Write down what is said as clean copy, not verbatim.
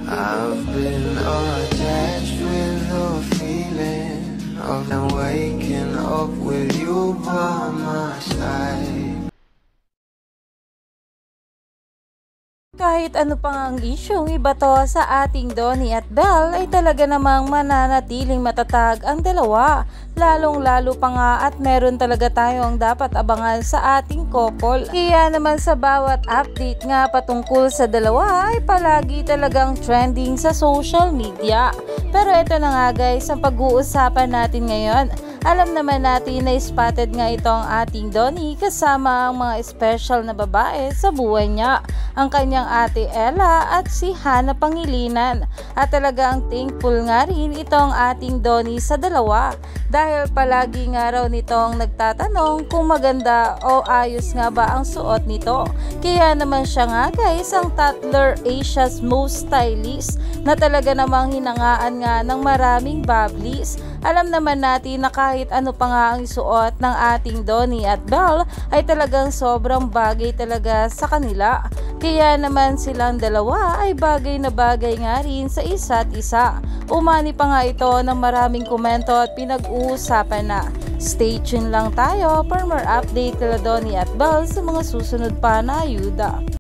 I've been attached with the feeling of them waking up with you by my side. Kahit ano pang ang isyong ibato sa ating Donnie at Belle ay talaga namang mananatiling matatag ang dalawa. Lalong-lalo pa nga at meron talaga tayong dapat abangan sa ating couple. Kaya naman sa bawat update nga patungkol sa dalawa ay palagi talagang trending sa social media. Pero ito na nga guys ang pag-uusapan natin ngayon. Alam naman natin na spotted nga itong ating Donnie kasama ang mga special na babae sa buhay niya. Ang kanyang ate Ella at si Hannah Pangilinan. At talagang thankful nga rin itong ating Donnie sa dalawa. Dahil palagi nga raw nitong nagtatanong kung maganda o ayos nga ba ang suot nito. Kaya naman siya nga guys ang Tatler Asia's most stylish na talaga namang hinangaan nga ng maraming bablis. Alam naman natin na kahit ano pa nga ang isuot ng ating Donnie at Belle ay talagang sobrang bagay talaga sa kanila. Kaya naman silang dalawa ay bagay na bagay nga rin sa isa't isa. Umani pa nga ito ng maraming komento at pinag-uusapan na. Stay tuned lang tayo for more update kila Donnie at Belle sa mga susunod pa na ayuda.